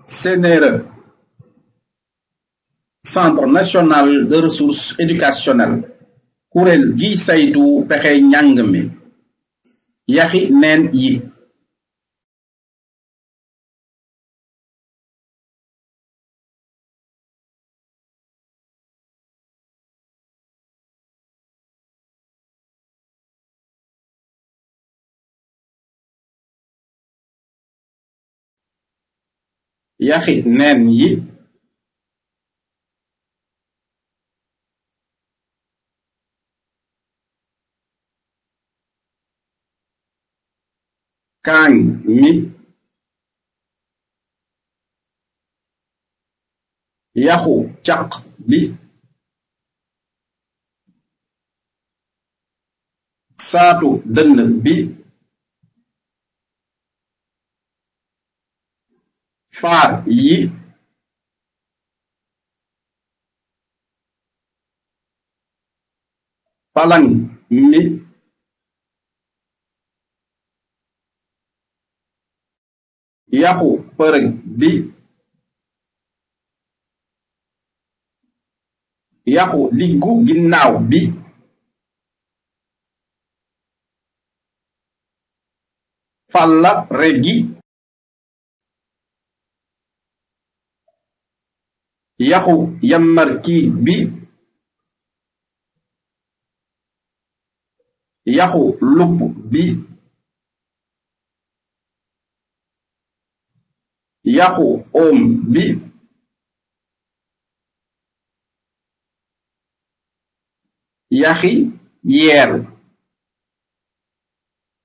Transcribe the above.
CNRE Centre national de ressources éducationnelles kuréel gi saytu pexe njàng mi yaxi neen yi yaxi neen yi kaañ mi yaxu caq bi saatu dënn bi faar yi palang mi yaxu përëg bi yaxu diggu ginnaaw bi falla regi yaxu yammarkii bi yaxu lupp bi yaxu oom bi yaxi yeer